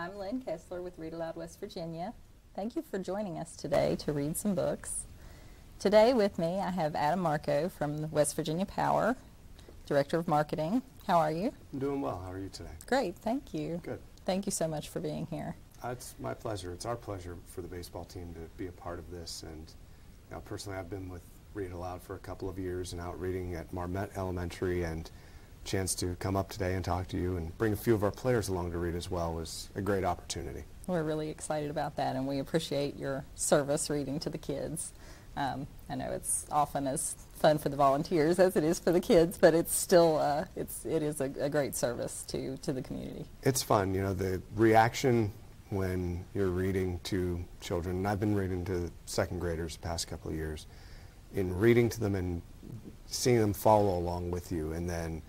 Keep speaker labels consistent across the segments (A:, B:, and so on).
A: I'm Lynn Kessler with Read Aloud West Virginia. Thank you for joining us today to read some books. Today with me I have Adam Marco from West Virginia Power, Director of Marketing. How are you?
B: I'm doing well. How are you today?
A: Great, thank you.
B: Good.
A: Thank you so much for being here.
B: It's my pleasure. It's our pleasure for the baseball team to be a part of this. And personally, I've been with Read Aloud for a couple of years and out reading at Marmet Elementary, and chance to come up today and talk to you and bring a few of our players along to read as well was a great opportunity.
A: We're really excited about that, and we appreciate your service reading to the kids. I know it's often as fun for the volunteers as it is for the kids, but it's still it is a great service to the community.
B: It's fun, the reaction when you're reading to children, and I've been reading to second graders the past couple of years, in reading to them and seeing them follow along with you, and then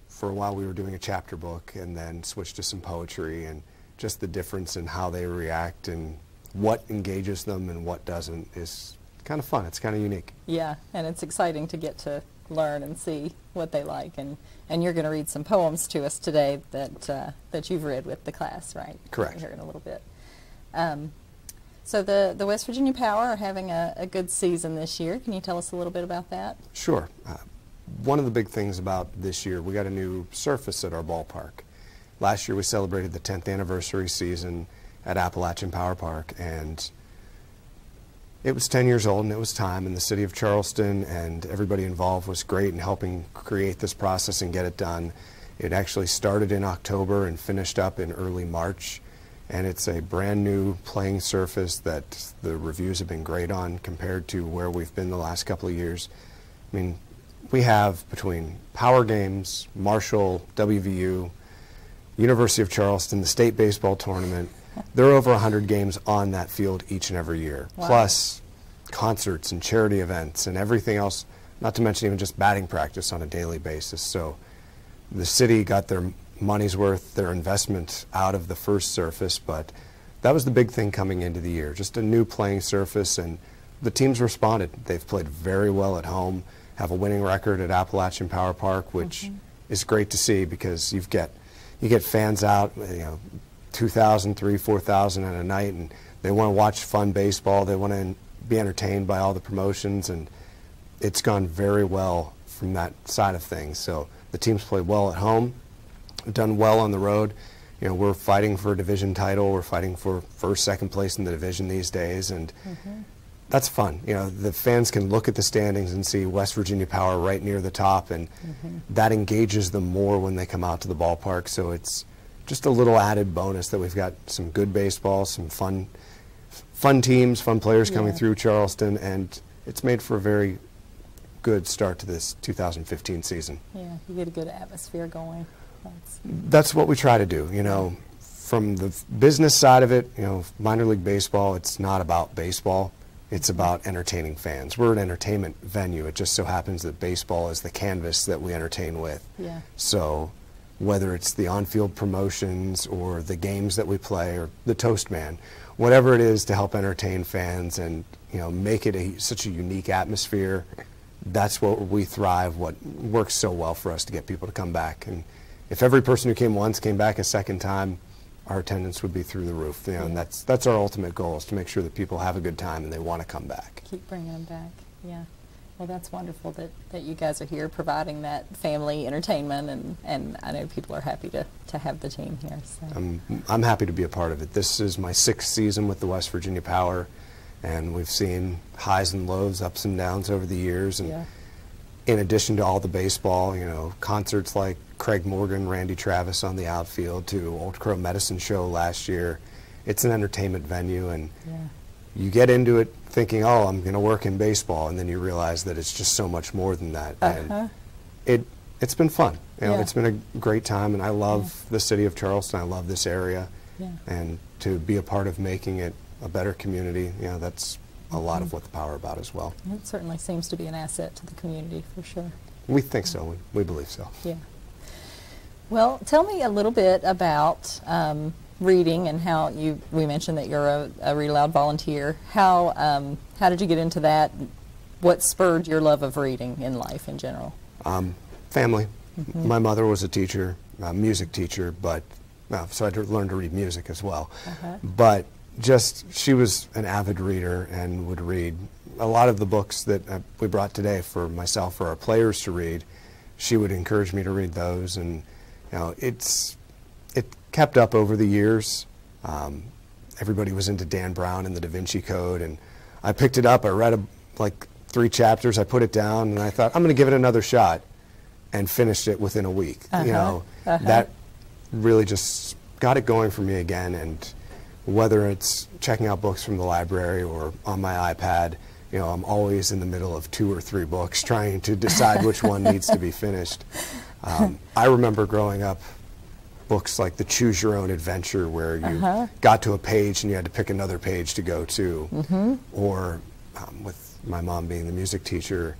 B: for a while we were doing a chapter book and then switched to some poetry, and just the difference in how they react and what engages them and what doesn't is kind of fun. It's kind of unique.
A: Yeah, and it's exciting to get to learn and see what they like. And you're going to read some poems to us today that you've read with the class, right?
B: Correct.
A: Here in a little bit. So the West Virginia Power are having a good season this year. Can you tell us a little bit about that?
B: Sure. One of the big things about this year, we got a new surface at our ballpark. Last year we celebrated the 10th anniversary season at Appalachian Power Park, and it was 10 years old and it was time, and the city of Charleston and everybody involved was great in helping create this process and get it done. It actually started in October and finished up in early March, and it's a brand new playing surface that the reviews have been great on compared to where we've been the last couple of years. I mean, we have between Power Games, Marshall, WVU, University of Charleston, the state baseball tournament, there are over 100 games on that field each and every year,
A: wow,
B: plus concerts and charity events and everything else, not to mention even just batting practice on a daily basis. So the city got their money's worth, their investment out of the first surface, but that was the big thing coming into the year, just a new playing surface, and the teams responded. They've played very well at home, have a winning record at Appalachian Power Park, which is great to see because you get fans out, 2,000, 3,000, 4,000 in a night, and they want to watch fun baseball. They want to be entertained by all the promotions, and it's gone very well from that side of things. So the teams play well at home, done well on the road. We're fighting for a division title. We're fighting for first, second place in the division these days, and that's fun. The fans can look at the standings and see West Virginia Power right near the top, and that engages them more when they come out to the ballpark. So it's just a little added bonus that we've got some good baseball, some fun teams, fun players coming through Charleston, and it's made for a very good start to this 2015 season.
A: Yeah, you get a good atmosphere going.
B: That's what we try to do. From the business side of it, minor league baseball, it's not about baseball. It's about entertaining fans. We're an entertainment venue. It just so happens that baseball is the canvas that we entertain with.
A: Yeah.
B: So whether it's the on-field promotions or the games that we play or the Toast Man, whatever it is to help entertain fans and make it such a unique atmosphere, that's what we thrive, what works so well for us to get people to come back. And if every person who came once came back a second time, our attendance would be through the roof. And that's our ultimate goal, is to make sure that people have a good time and they want to come back.
A: Keep bringing them back, yeah. Well, that's wonderful that you guys are here providing that family entertainment, and I know people are happy to have the team here. So.
B: I'm happy to be a part of it. This is my 6th season with the West Virginia Power, and we've seen highs and lows, ups and downs over the years. And in addition to all the baseball, concerts like Craig Morgan, Randy Travis on the outfield, to Old Crow Medicine Show last year, it's an entertainment venue, and you get into it thinking, oh, I'm going to work in baseball, and then you realize that it's just so much more than that. And it's been fun. It's been a great time, and I love the city of Charleston. I love this area, and to be a part of making it a better community, that's a lot of what the Power about as well.
A: It certainly seems to be an asset to the community, for sure.
B: We think so. We believe so.
A: Yeah. Well, tell me a little bit about reading and how we mentioned that you're a Read Aloud volunteer. How did you get into that? What spurred your love of reading in life in general?
B: Family. My mother was a teacher, a music teacher, but so I learned to read music as well. But just, she was an avid reader and would read a lot of the books that we brought today for myself or our players to read. She would encourage me to read those, and it kept up over the years. Everybody was into Dan Brown and the Da Vinci Code, and I picked it up. I read like 3 chapters. I put it down, and I thought, I'm going to give it another shot, and finished it within a week. That really just got it going for me again. And whether it's checking out books from the library or on my iPad, I'm always in the middle of 2 or 3 books trying to decide which one needs to be finished. I remember growing up, books like the Choose Your Own Adventure, where you got to a page and you had to pick another page to go to. Or with my mom being the music teacher,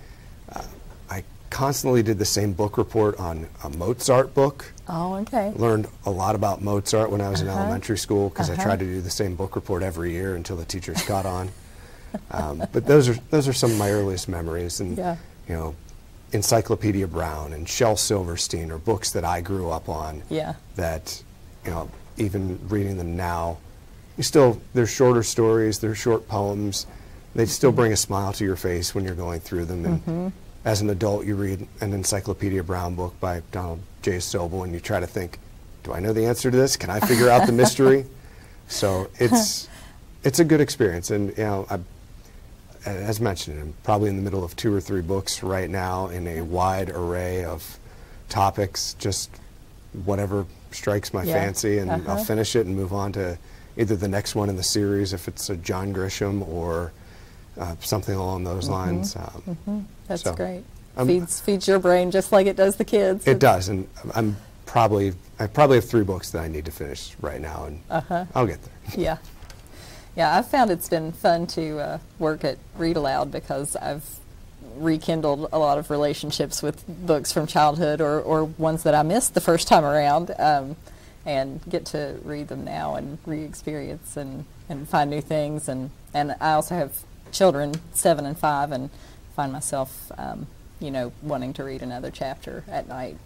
B: I constantly did the same book report on a Mozart book.
A: Oh, okay.
B: Learned a lot about Mozart when I was in elementary school, because I tried to do the same book report every year until the teachers caught on. But those are some of my earliest memories. And Encyclopedia Brown and Shel Silverstein are books that I grew up on. That even reading them now, they're shorter stories, they're short poems. They still bring a smile to your face when you're going through them. And as an adult, you read an Encyclopedia Brown book by Donald J. Sobel, and you try to think, do I know the answer to this? Can I figure out the mystery? So it's a good experience. And as mentioned, I'm probably in the middle of 2 or 3 books right now in a wide array of topics, just whatever strikes my fancy, and I'll finish it and move on to either the next one in the series, if it's a John Grisham or something along those lines.
A: That's great. Feeds your brain just like it does the kids.
B: It does, and I probably have 3 books that I need to finish right now, and I'll get there. Yeah, I've found it's been fun to work at Read Aloud, because I've rekindled a lot of relationships with books from childhood or ones that I missed the first time around, and get to read them now and re-experience and find new things. And I also have children, 7 and 5, and find myself, wanting to read another chapter at night.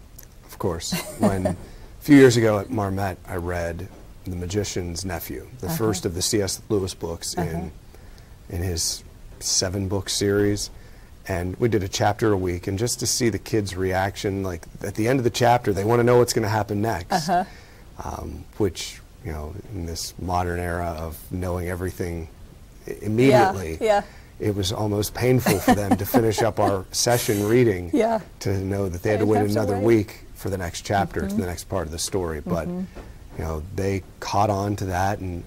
B: Of course. When a few years ago at Marmette, I read The Magician's Nephew, the first of the C.S. Lewis books in his 7-book series. And we did a chapter a week, and just to see the kids' reaction, like at the end of the chapter, they want to know what's going to happen next, which, in this modern era of knowing everything immediately, it was almost painful for them to finish up our session reading to know that they had to wait another week for the next chapter, to the next part of the story. But they caught on to that, and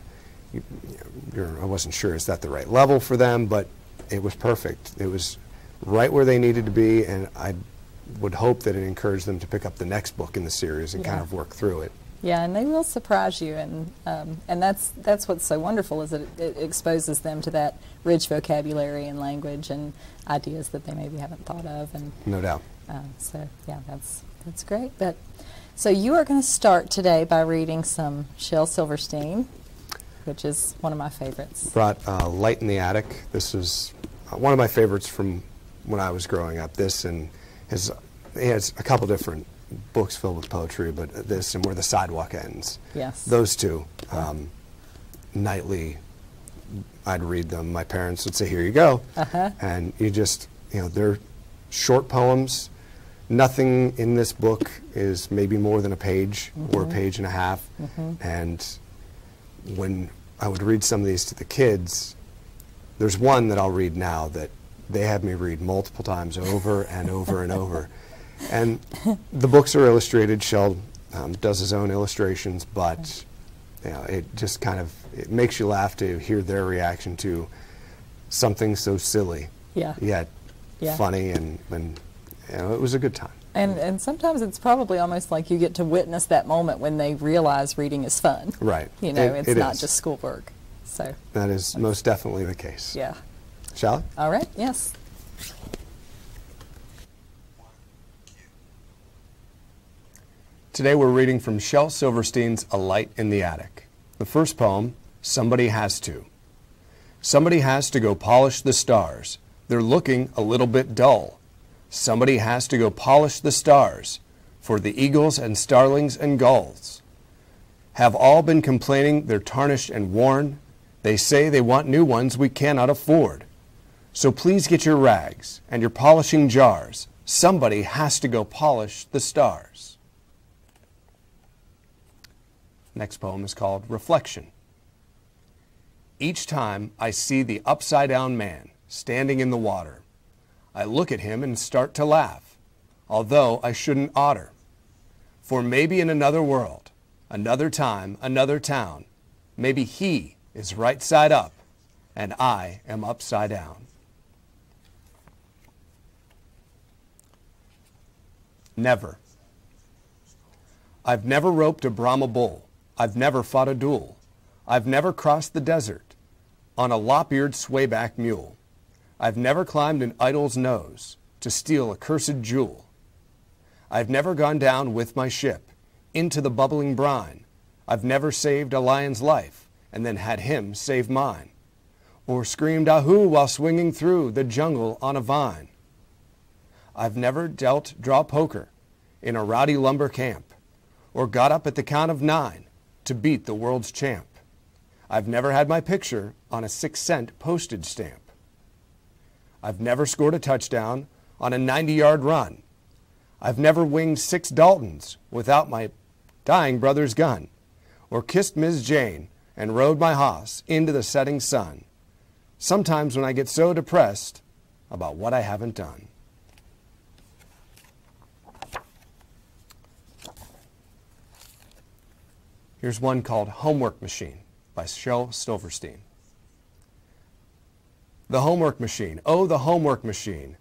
B: I wasn't sure, is that the right level for them, but it was perfect. It was right where they needed to be, and I would hope that it encouraged them to pick up the next book in the series and kind of work through it. Yeah, and they will surprise you, and that's what's so wonderful, is that it exposes them to that rich vocabulary and language and ideas that they maybe haven't thought of. And no doubt. So yeah, that's great. But so you are going to start today by reading some Shel Silverstein, which is one of my favorites. Brought Light in the Attic. This is one of my favorites from when I was growing up. This, and he has a couple different books filled with poetry, but this and Where the Sidewalk Ends. Yes. Those two. Nightly, I'd read them. My parents would say, here you go. And you just, they're short poems. Nothing in this book is maybe more than a page or a page and a half. And when I would read some of these to the kids, there's one that I'll read now that they have me read multiple times over and over and over. And the books are illustrated. Shel does his own illustrations, but it just kind of, it makes you laugh to hear their reaction to something so silly, yet funny, and it was a good time. And sometimes it's probably almost like you get to witness that moment when they realize reading is fun. Right. It's not just schoolwork. So that is most definitely the case. Yeah. Shall I? All right. Yes. Today we're reading from Shel Silverstein's A Light in the Attic. The first poem, Somebody Has to. Somebody has to go polish the stars. They're looking a little bit dull. Somebody has to go polish the stars for the eagles and starlings and gulls. have all been complaining they're tarnished and worn. They say they want new ones we cannot afford. So please get your rags and your polishing jars. Somebody has to go polish the stars. Next poem is called Reflection. Each time I see the upside-down man standing in the water, I look at him and start to laugh, although I shouldn't oughter. For maybe in another world, another time, another town, maybe he is right side up and I am upside down. Never. I've never roped a Brahma bull. I've never fought a duel. I've never crossed the desert on a lop-eared swayback mule. I've never climbed an idol's nose to steal a cursed jewel. I've never gone down with my ship into the bubbling brine. I've never saved a lion's life and then had him save mine, or screamed ahoo while swinging through the jungle on a vine. I've never dealt draw poker in a rowdy lumber camp, or got up at the count of 9 to beat the world's champ. I've never had my picture on a 6-cent postage stamp. I've never scored a touchdown on a 90-yard run. I've never winged 6 Daltons without my dying brother's gun, or kissed Miss Jane and rode my hoss into the setting sun. Sometimes when I get so depressed about what I haven't done. Here's one called Homework Machine by Shel Silverstein. The homework machine, oh the homework machine,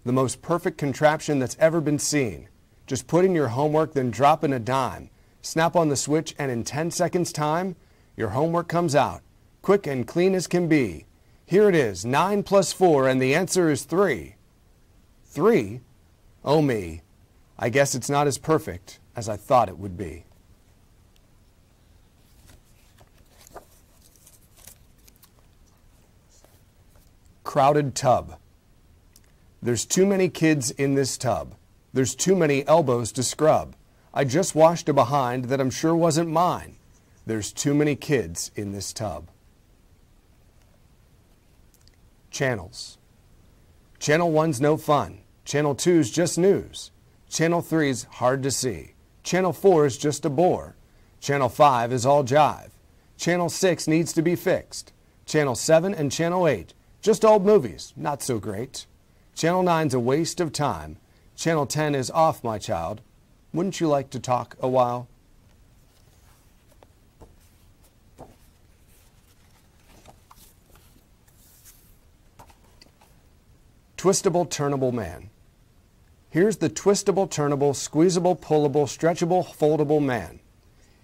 B: the most perfect contraption that's ever been seen. Just put in your homework, then drop in a dime. Snap on the switch and in 10 seconds time, your homework comes out, quick and clean as can be. Here it is, 9 plus 4, and the answer is 3. 3? Oh me, I guess it's not as perfect as I thought it would be. Crowded tub. There's too many kids in this tub. There's too many elbows to scrub. I just washed a behind that I'm sure wasn't mine. There's too many kids in this tub. Channels. Channel 1's no fun. Channel 2's just news. Channel 3's hard to see. Channel 4 is just a bore. Channel 5 is all jive. Channel 6 needs to be fixed. Channel 7 and Channel 8, just old movies, not so great. Channel 9's a waste of time. Channel 10 is off, my child. Wouldn't you like to talk a while? Twistable, turnable man. Here's the twistable, turnable, squeezable, pullable, stretchable, foldable man.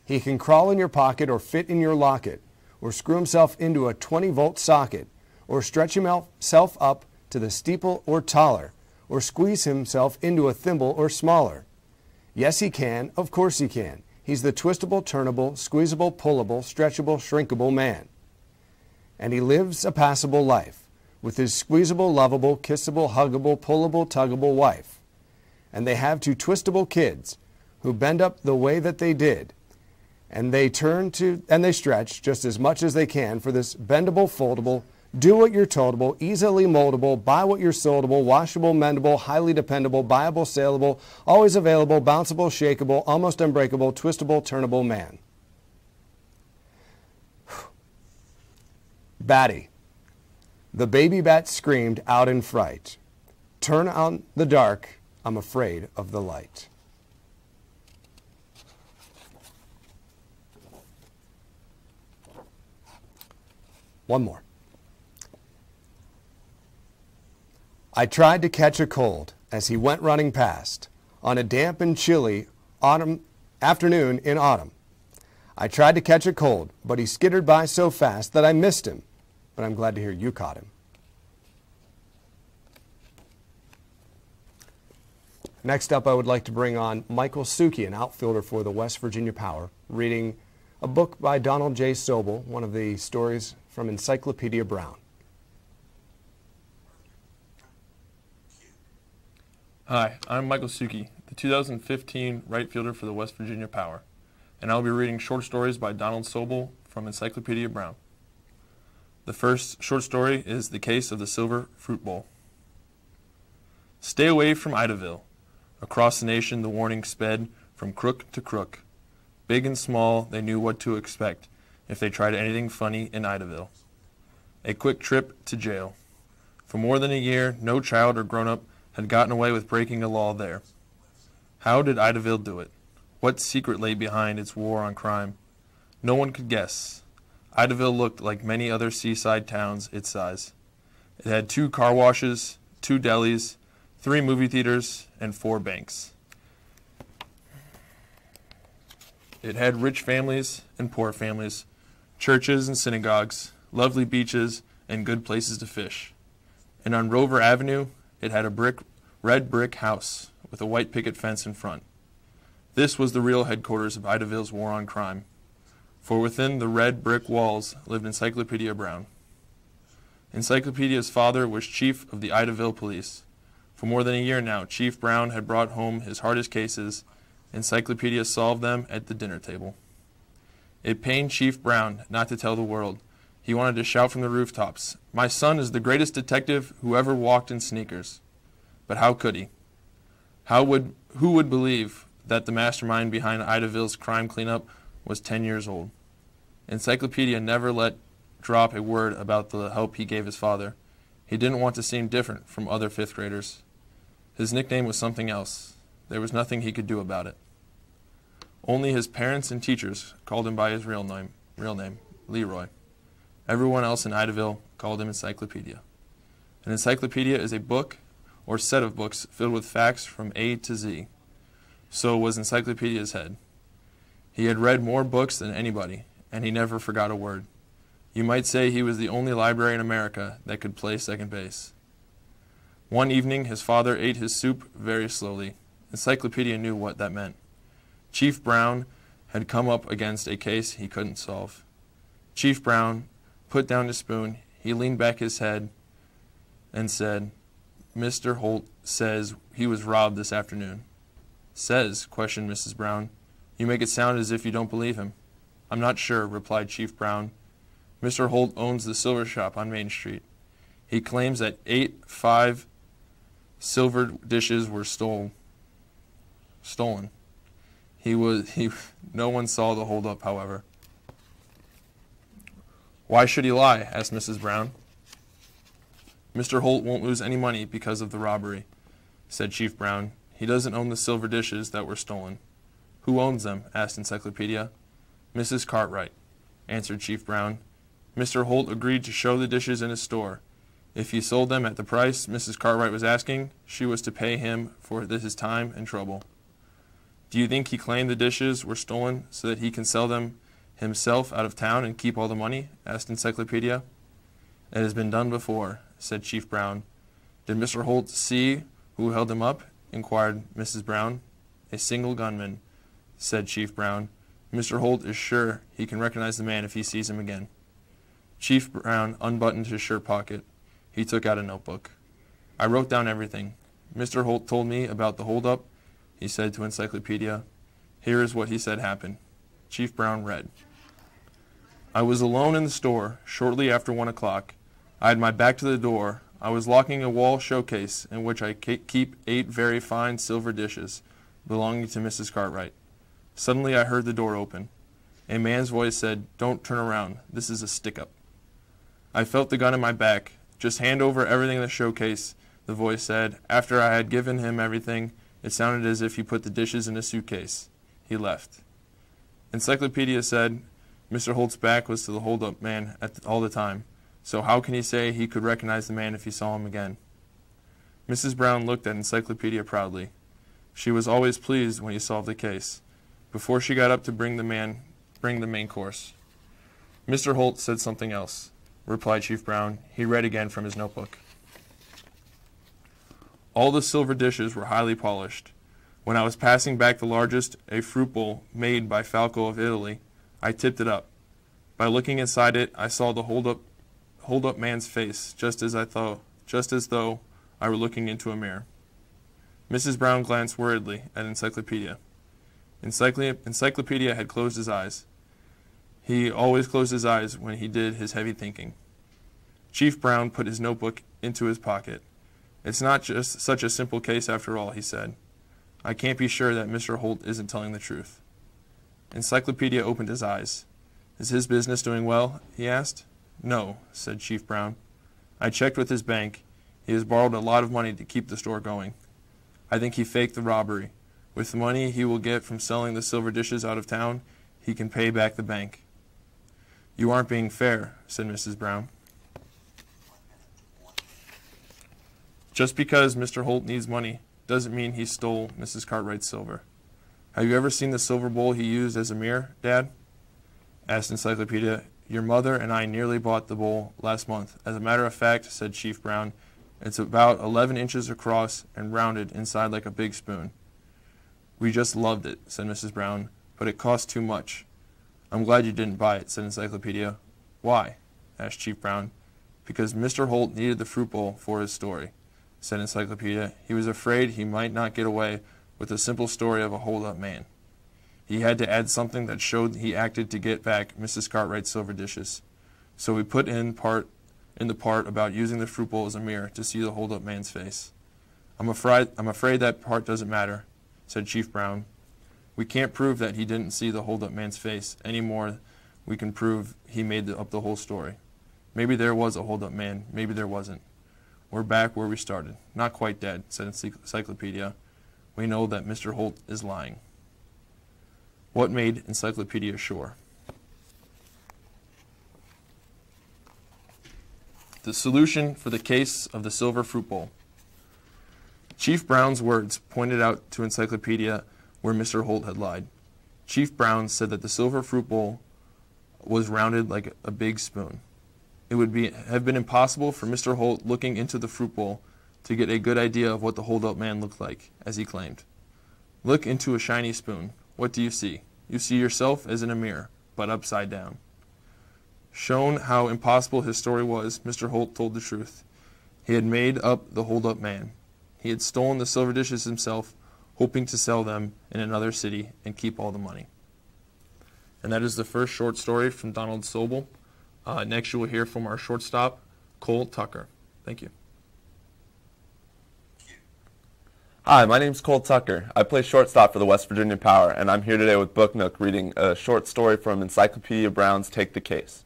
B: He can crawl in your pocket or fit in your locket, or screw himself into a 20-volt socket, or stretch himself up to the steeple or taller, or squeeze himself into a thimble or smaller. Yes, he can. Of course he can. He's the twistable, turnable, squeezable, pullable, stretchable, shrinkable man. And he lives a passable life with his squeezable, lovable, kissable, huggable, pullable, tuggable wife. And they have 2 twistable kids who bend up the way that they did, and they turn to and they stretch just as much as they can for this bendable, foldable, do what you're toldable, easily moldable, buy what you're soldable, washable, mendable, highly dependable, buyable, saleable, always available, bounceable, shakeable, almost unbreakable, twistable, turnable man. Batty. The baby bat screamed out in fright. Turn on the dark, I'm afraid of the light. One more. I tried to catch a cold as he went running past on a damp and chilly autumn afternoon in autumn. I tried to catch a cold, but he skittered by so fast that I missed him. But I'm glad to hear you caught him. Next up, I would like to bring on Michael Suchy, an outfielder for the West Virginia Power, reading a book by Donald J. Sobel, one of the stories from Encyclopedia Brown.
C: Hi, I'm Michael Suchy, the 2015 right fielder for the West Virginia Power. and I'll be reading short stories by Donald Sobel from Encyclopedia Brown. The first short story is The Case of the Silver Fruit Bowl. Stay away from Idaville. Across the nation the warning sped from crook to crook. Big and small, they knew what to expect if they tried anything funny in Idaville. A quick trip to jail. For more than a year, no child or grown-up had gotten away with breaking a law there. How did Idaville do it? What secret lay behind its war on crime? No one could guess. Idaville looked like many other seaside towns its size. It had 2 car washes, 2 delis, 3 movie theaters, and 4 banks. It had rich families and poor families, churches and synagogues, lovely beaches, and good places to fish. And on Rover Avenue, it had a red brick house with a white picket fence in front. This was the real headquarters of Idaville's war on crime, for within the red brick walls lived Encyclopedia Brown. Encyclopedia's father was chief of the Idaville police. For more than a year now, Chief Brown had brought home his hardest cases. Encyclopedia solved them at the dinner table. It pained Chief Brown not to tell the world. He wanted to shout from the rooftops, "My son is the greatest detective who ever walked in sneakers." But how could he? Who would believe that the mastermind behind Idaville's crime cleanup was 10 years old? Encyclopedia never let drop a word about the help he gave his father. He didn't want to seem different from other 5th graders. His nickname was something else. There was nothing he could do about it. Only his parents and teachers called him by his real name, Leroy. Everyone else in Idaville called him Encyclopedia. An encyclopedia is a book or set of books filled with facts from A to Z. So was Encyclopedia's head. He had read more books than anybody, and he never forgot a word. You might say he was the only library in America that could play second base. One evening, his father ate his soup very slowly. Encyclopedia knew what that meant. Chief Brown had come up against a case he couldn't solve. Chief Brown put down his spoon. He leaned back his head and said, "Mr. Holt says he was robbed this afternoon." "Says?" questioned Mrs. Brown. "You make it sound as if you don't believe him." "I'm not sure," replied Chief Brown. "Mr. Holt owns the silver shop on Main Street. He claims that 5 silver dishes were stolen. No one saw the holdup, however." "Why should he lie?" asked Mrs. Brown. "Mr. Holt won't lose any money because of the robbery," said Chief Brown. "He doesn't own the silver dishes that were stolen." "Who owns them?" asked Encyclopedia. "Mrs. Cartwright," answered Chief Brown. "Mr. Holt agreed to show the dishes in his store. If he sold them at the price Mrs. Cartwright was asking, she was to pay him for his time and trouble." "Do you think he claimed the dishes were stolen so that he can sell them himself out of town and keep all the money?" asked Encyclopedia. "It has been done before," said Chief Brown. "Did Mr. Holt see who held him up?" inquired Mrs. Brown. "A single gunman," said Chief Brown. "Mr. Holt is sure he can recognize the man if he sees him again." Chief Brown unbuttoned his shirt pocket. He took out a notebook. "I wrote down everything. Mr. Holt told me about the holdup," he said to Encyclopedia. "Here is what he said happened." Chief Brown read. "I was alone in the store shortly after 1 o'clock. I had my back to the door. I was locking a wall showcase in which I keep 8 very fine silver dishes belonging to Mrs. Cartwright. Suddenly I heard the door open. A man's voice said, 'Don't turn around. This is a stick-up.' I felt the gun in my back. 'Just hand over everything in the showcase,' the voice said. After I had given him everything, it sounded as if he put the dishes in a suitcase. He left." Encyclopedia said Mr. Holt's back was to the hold-up man all the time, so how can he say he could recognize the man if he saw him again? Mrs. Brown looked at Encyclopedia proudly. She was always pleased when he solved the case. Before she got up to bring the main course. "Mr. Holt said something else," replied Chief Brown. He read again from his notebook. "All the silver dishes were highly polished. When I was passing back the largest, a fruit bowl made by Falco of Italy, I tipped it up. By looking inside it, I saw the hold-up man's face, just as though I were looking into a mirror." Mrs. Brown glanced worriedly at Encyclopedia. Encyclopedia had closed his eyes. He always closed his eyes when he did his heavy thinking. Chief Brown put his notebook into his pocket. "It's not just such a simple case after all," he said. "I can't be sure that Mr. Holt isn't telling the truth." Encyclopedia opened his eyes. "Is his business doing well?" he asked. "No," said Chief Brown. "I checked with his bank. He has borrowed a lot of money to keep the store going. I think he faked the robbery. With the money he will get from selling the silver dishes out of town, he can pay back the bank." "You aren't being fair," said Mrs. Brown. "Just because Mr. Holt needs money doesn't mean he stole Mrs. Cartwright's silver. Have you ever seen the silver bowl he used as a mirror, Dad?" asked Encyclopedia. "Your mother and I nearly bought the bowl last month. As a matter of fact," said Chief Brown, "it's about 11 inches across and rounded inside like a big spoon." "We just loved it," said Mrs. Brown, "but it cost too much." "I'm glad you didn't buy it," said Encyclopedia. "Why?" asked Chief Brown. "Because Mr. Holt needed the fruit bowl for his story," said Encyclopedia. "He was afraid he might not get away with the simple story of a hold-up man. He had to add something that showed he acted to get back Mrs. Cartwright's silver dishes. So we put in the part about using the fruit bowl as a mirror to see the hold-up man's face. I'm afraid that part doesn't matter," said Chief Brown. "We can't prove that he didn't see the hold-up man's face any more we can prove he made up the whole story. Maybe there was a hold-up man, maybe there wasn't. We're back where we started. Not quite dead," said Encyclopedia. "We know that Mr. Holt is lying." What made Encyclopedia sure? The solution for the case of the silver fruit bowl. Chief Brown's words pointed out to Encyclopedia where Mr. Holt had lied. Chief Brown said that the silver fruit bowl was rounded like a big spoon. It would have been impossible for Mr. Holt, looking into the fruit bowl, to get a good idea of what the hold-up man looked like, as he claimed. "Look into a shiny spoon. What do you see? You see yourself as in a mirror, but upside down." Shown how impossible his story was, Mr. Holt told the truth. He had made up the hold-up man. He had stolen the silver dishes himself, hoping to sell them in another city and keep all the money. And that is the first short story from Donald Sobel. Next you will hear from our shortstop, Cole Tucker. Thank you.
D: Hi, my name's Cole Tucker. I play shortstop for the West Virginia Power, and I'm here today with Book Nook reading a short story from Encyclopedia Brown's Take the Case.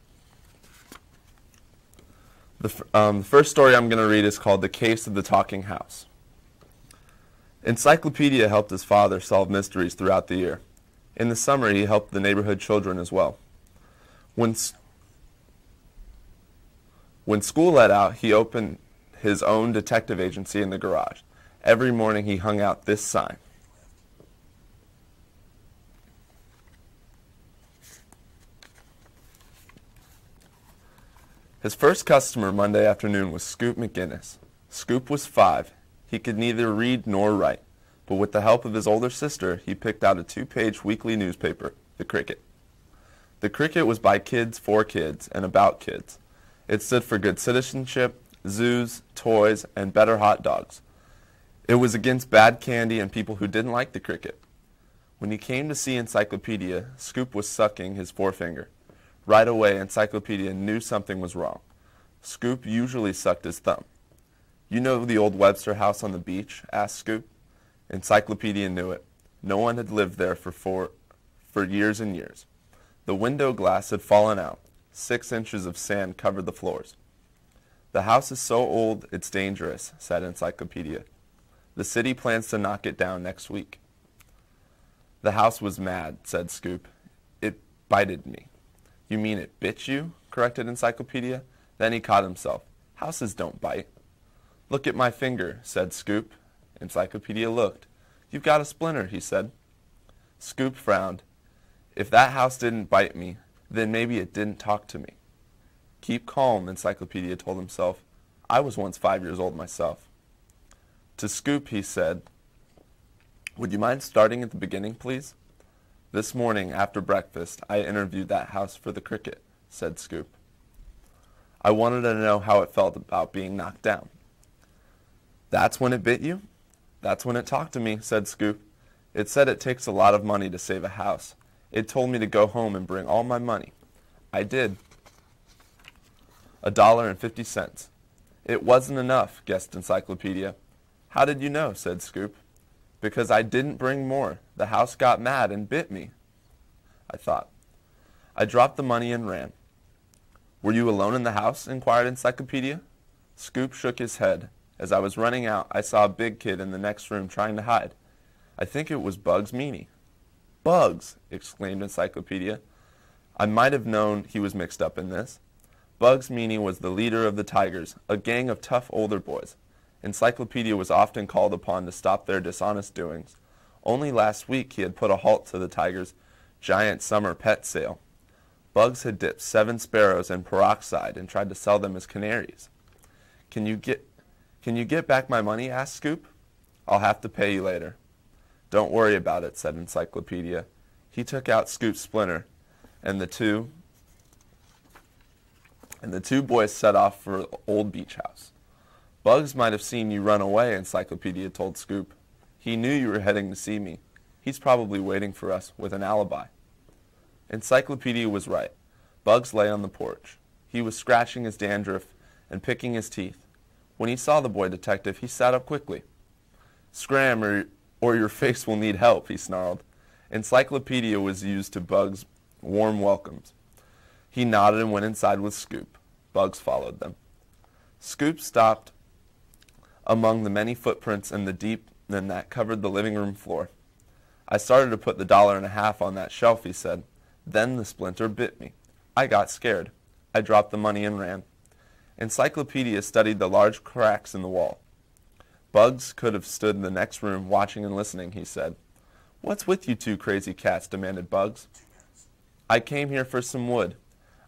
D: The first story I'm going to read is called The Case of the Talking House. Encyclopedia helped his father solve mysteries throughout the year. In the summer, he helped the neighborhood children as well. When school let out, he opened his own detective agency in the garage. Every morning he hung out this sign. His first customer Monday afternoon was Scoop McGinnis. Scoop was 5. He could neither read nor write, but with the help of his older sister, he picked out a 2-page weekly newspaper, The Cricket. The Cricket was by kids for kids and about kids. It stood for good citizenship, zoos, toys, and better hot dogs. It was against bad candy and people who didn't like the cricket. When he came to see Encyclopedia, Scoop was sucking his forefinger. Right away, Encyclopedia knew something was wrong. Scoop usually sucked his thumb. "You know the old Webster house on the beach?" asked Scoop. Encyclopedia knew it. No one had lived there for years and years. The window glass had fallen out. 6 inches of sand covered the floors. "The house is so old, it's dangerous," said Encyclopedia. "The city plans to knock it down next week." "The house was mad," said Scoop. "It bited me." "You mean it bit you?" corrected Encyclopedia. Then he caught himself. "Houses don't bite." "Look at my finger," said Scoop. Encyclopedia looked. "You've got a splinter," he said. Scoop frowned. "If that house didn't bite me, then maybe it didn't talk to me." "Keep calm," Encyclopedia told himself. "I was once 5 years old myself." To Scoop, he said, "Would you mind starting at the beginning, please?" "This morning, after breakfast, I interviewed that house for the cricket," said Scoop. "I wanted to know how it felt about being knocked down." "That's when it bit you?" "That's when it talked to me," said Scoop. It said it takes a lot of money to save a house. It told me to go home and bring all my money. I did. $1.50. It wasn't enough, guessed Encyclopedia. How did you know, said Scoop. Because I didn't bring more. The house got mad and bit me, I thought. I dropped the money and ran. Were you alone in the house? Inquired Encyclopedia. Scoop shook his head. As I was running out, I saw a big kid in the next room trying to hide. I think it was Bugs Meany. Bugs! Exclaimed Encyclopedia. I might have known he was mixed up in this. Bugs Meany was the leader of the Tigers, a gang of tough older boys. Encyclopedia was often called upon to stop their dishonest doings. Only last week he had put a halt to the Tigers' giant summer pet sale. Bugs had dipped 7 sparrows in peroxide and tried to sell them as canaries. Can you get back my money? Asked Scoop. I'll have to pay you later. Don't worry about it, said Encyclopedia. He took out Scoop's splinter, and the two boys set off for Old Beach House. Bugs might have seen you run away, Encyclopedia told Scoop. He knew you were heading to see me. He's probably waiting for us with an alibi. Encyclopedia was right. Bugs lay on the porch. He was scratching his dandruff and picking his teeth. When he saw the boy detective, he sat up quickly. Scram, or your face will need help, he snarled. Encyclopedia was used to Bugs' warm welcomes. He nodded and went inside with Scoop. Bugs followed them. Scoop stopped among the many footprints in the deep that covered the living room floor. I started to put the $1.50 on that shelf, he said. Then the splinter bit me. I got scared. I dropped the money and ran. Encyclopedia studied the large cracks in the wall. Bugs could have stood in the next room watching and listening, he said. What's with you two crazy cats? Demanded Bugs. I came here for some wood.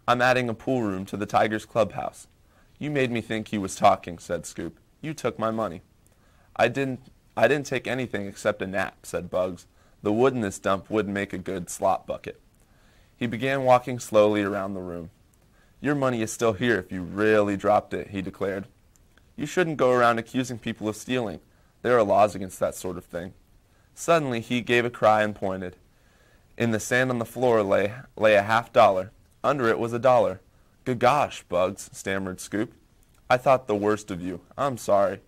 D: I'm adding a pool room to the Tigers' clubhouse. You made me think he was talking, said Scoop. You took my money. I didn't take anything except a nap, said Bugs. The wood in this dump wouldn't make a good slop bucket. He began walking slowly around the room. Your money is still here if you really dropped it, he declared. You shouldn't go around accusing people of stealing. There are laws against that sort of thing. Suddenly he gave a cry and pointed. In the sand on the floor lay a $50. Under it was $1. Good gosh, Bugs, stammered Scoop. I thought the worst of you. I'm sorry.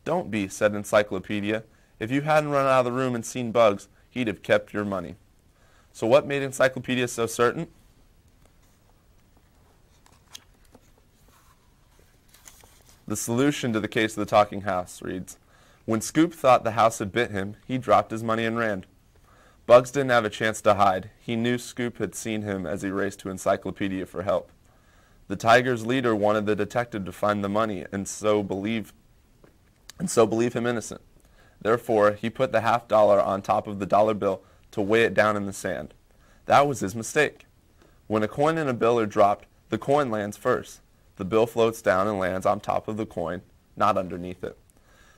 D: Don't be, said Encyclopedia. If you hadn't run out of the room and seen Bugs, he'd have kept your money. So what made Encyclopedia so certain? The solution to the case of the talking house reads, when Scoop thought the house had bit him, he dropped his money and ran. Bugs didn't have a chance to hide. He knew Scoop had seen him as he raced to Encyclopedia for help. The Tigers' leader wanted the detective to find the money and so believe him innocent. Therefore, he put the $50 on top of the dollar bill to weigh it down in the sand. That was his mistake. When a coin and a bill are dropped, the coin lands first. The bill floats down and lands on top of the coin, not underneath it.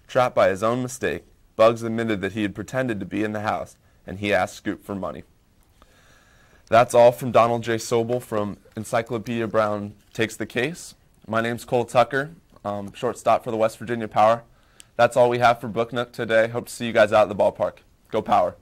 D: Trapped by his own mistake, Bugs admitted that he had pretended to be in the house, and he asked Scoop for money. That's all from Donald J. Sobel from Encyclopedia Brown Takes the Case. My name's Cole Tucker, shortstop for the West Virginia Power. That's all we have for Book Nook today. Hope to see you guys out at the ballpark. Go Power.